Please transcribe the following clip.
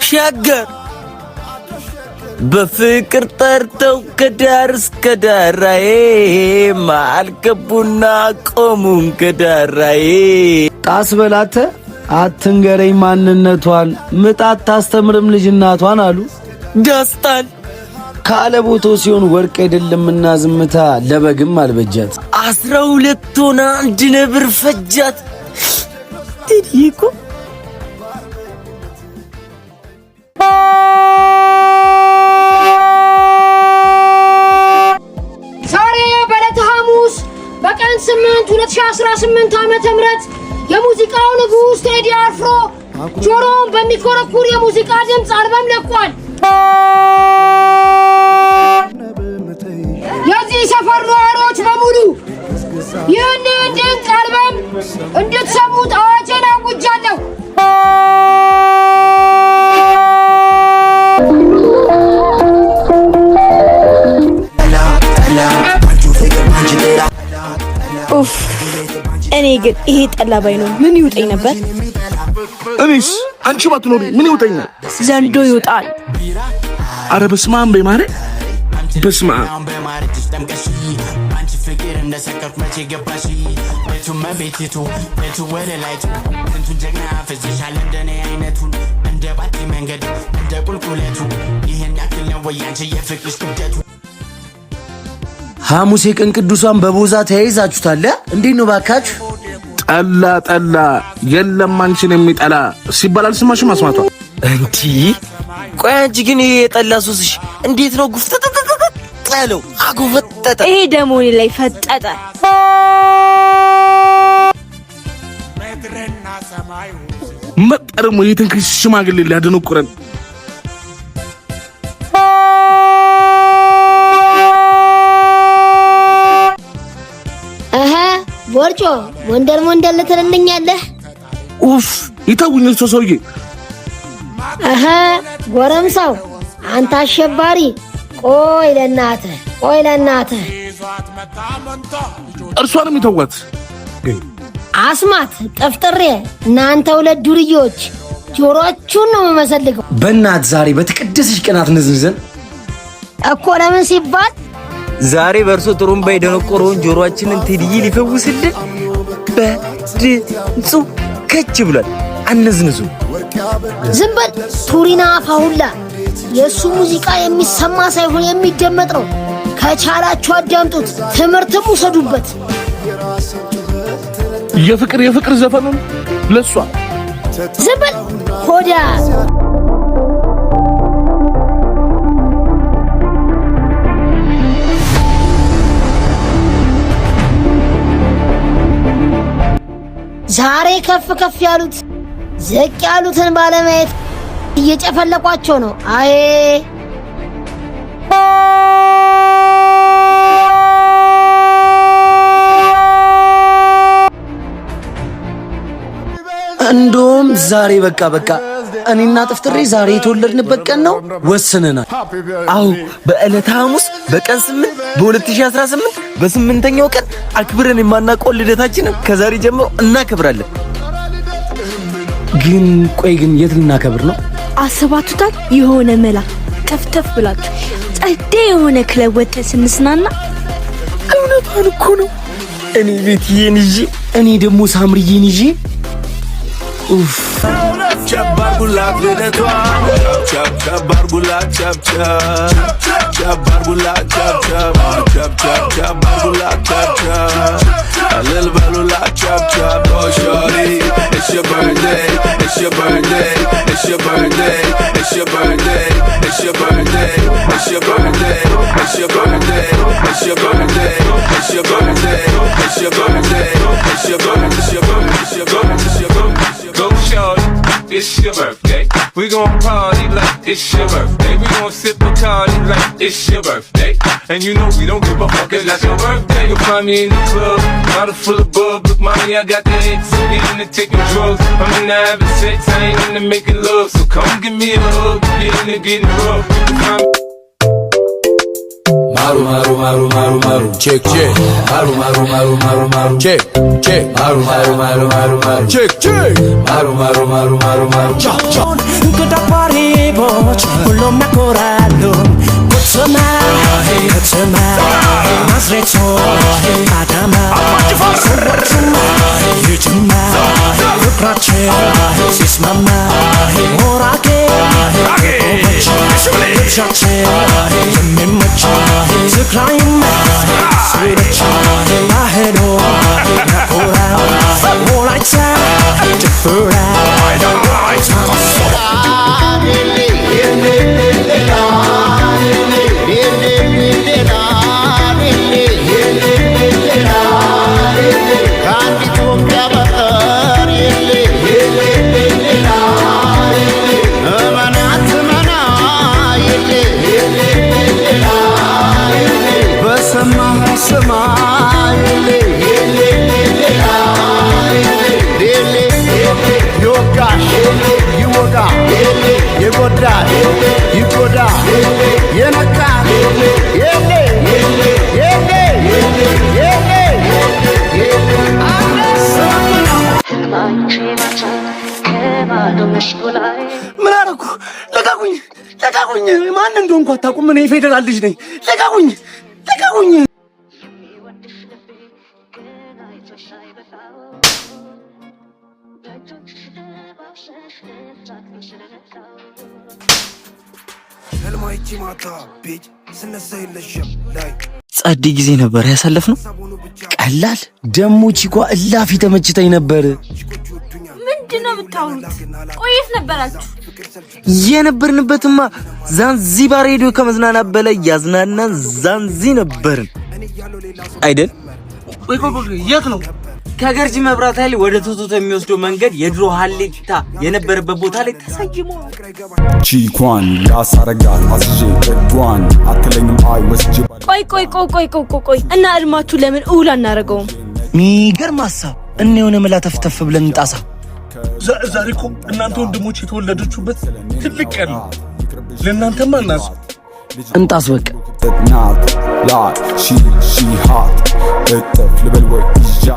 ሸገር በፍቅር ጠርተው ከዳር እስከ ዳራዬ መሃል ገቡና ቆሙን ከዳራዬ ጣስ በላተ አትንገረኝ ማንነቷን ምጣት ታስተምርም ልጅ እናቷን አሉ ዳስታን ካለ ቦታው ሲሆን ወርቅ አይደለምና ዝምታ ለበግም አልበጃት 12 ሆና አንድ ነብር ፈጃት ትዲኩ ዛሬ በዕለተ ሐሙስ በቀን 8 2018 ዓመተ ምህረት የሙዚቃው ንጉስ ቴዲ አፍሮ ጆሮን በሚኮረኩር የሙዚቃ ድምጽ አልበም ለቋል። የዚህ ሰፈር ነዋሪዎች በሙሉ ይህንን ድንቅ አልበም እንድትሰሙት አዋጄን አውጃለሁ። ኡፍ እኔ ግን ይሄ ጠላ ባይኖር ምን ይውጠኝ ነበር? እኔስ አንቺ ባትኖሪ ምን ይውጠኛል? ዘንዶ ይውጣል። አረ በስመ አብ በማረ በስመ አብ ሐሙስ የቀን ቅዱሳን በቦዛ ተያይዛችሁታል እንዴት ነው ባካችሁ? ጠላ የለም አንቺን የሚጠላ ሲባል አልሰማሽም? አስማቷ እንዴ ቆይ አንቺ ግን ይሄ የጠላ ሱስሽ እንዴት ነው ጉፍተተተተለው አጉፈተተ? ይሄ ደሞኒ ላይ ፈጠጠ። መጠርሞ የትንክሽ ሽማግሌ ሊያደነቁረን ወርጮ ወንደል ተለንኛለህ። ኡፍ ይታውኝ እሱ ሰውዬ ጎረምሳው አንተ አሸባሪ ቆይ ለናትህ እርሷንም ይተዋት። አስማት ጠፍጥሬ እናንተ ሁለት ዱርዮች ጆሮአችሁን ነው መመሰልከው። በእናት ዛሬ በተቀደሰሽ ቀናት ንዝንዘን እኮ ለምን ሲባል ዛሬ በርሶ ጥሩምባ የደነቆረውን ጆሮአችንን ቴዲይ ሊፈውስልን በድምፁ ከች ብሏል። አነዝንዙ ዝም በል ቱሪና ፋውላ። የሱ ሙዚቃ የሚሰማ ሳይሆን የሚደመጥ ነው። ከቻላችሁ አዳምጡት፣ ትምህርትም ውሰዱበት። የፍቅር ዘፈኑን ለሷ ዝም በል ሆዳ። ዛሬ ከፍ ያሉት ዝቅ ያሉትን ባለማየት እየጨፈለቋቸው ነው። አይ እንደውም ዛሬ በቃ እኔና ጥፍጥሬ ዛሬ የተወለድንበት ቀን ነው ወስነናል። አው በዕለተ ሐሙስ በቀን 8 በ2018 በ8ኛው ቀን አክብረን የማናውቀው ልደታችንን ከዛሬ ጀምሮ እናከብራለን። ግን የት ልናከብር ነው አስባችሁታል? የሆነ መላ ከፍተፍ ብላችሁ ጸዴ የሆነ ክለብ ወተን ስንስናና እውነቷን እኮ ነው። እኔ ቤትዬን ይዤ እኔ ደግሞ ሳምርዬን ይዤ ኡፍ Chabargulat vedetwa chabargulat chabargulat chabargulat alil balulat chap oh shorty it's your birthday it's your birthday it's your birthday it's your birthday it's your birthday it's your birthday it's your birthday it's your birthday it's your birthday it's your birthday it's your birthday it's your birthday it's your birthday it's your birthday go shorty it's your birthday. We gon' party like it's your birthday. We gon' sip Bacardi like it's your birthday. And you know we don't give a fuck, it's not your birthday. You'll find me in the club, bottle full of bub. Look, mommy, I got the X, I'm into taking drugs. I'm into having sex, I ain't into making love. So come give me a hug, get into getting rough. Maru maru maru maru maru check check maru maru maru maru maru check check maru maru maru maru maru check check maru maru maru maru maru cha cha Get up party ሁሉም ያኮራሉ ከተማ ከተማ ናዝሬት አዳማ ሰዎቹማ የጅማ ፍቅራችን ሲስማማ ሞራጌ ቆቦች ልብሳችን የሚመች ትግራይም ስረች ባህሎ ያኮራ ወላይታ ጭፈራ ይጎዳ የነካ የለ ምን አደረኩ? ለቃቁኝ። ማን እንደሆንኩ አታውቁም። እኔ ፌደራል ልጅ ነኝ። ለቃቁኝ። ጸዴ ጊዜ ነበር ያሳለፍነው። ቀላል ደሞ ቺኳ እላፊ ተመችተኝ ነበር። ምንድነው የምታወሩት? ቆየት ነበራችሁ? የነበርንበትማ ዛንዚባር ሄዶ ከመዝናናት በላይ ያዝናናን ዛንዚ ነበርን አይደል? ቆይ የት ነው? ከገርጂ መብራት ኃይል ወደ ቶቶቶ የሚወስደው መንገድ የድሮ ሀሌታ የነበረበት ቦታ ላይ ተሰይሞ ቺኳን ያሳረጋል አስጄ እጓን አትለኝም አይ ወስጄ ቆይ እና እድማችሁ ለምን እውል አናረገውም? ሚገርም ሀሳብ እና የሆነ መላ ተፍተፍ ብለን እንጣሳ። ዛሬ እኮ እናንተ ወንድሞች የተወለዳችሁበት ትልቅ ቀን ነው። ለእናንተማ እናስ እንጣስ በቃ ናት ላ ሺ ሃት እጥፍ ልበል ወይ ይዣ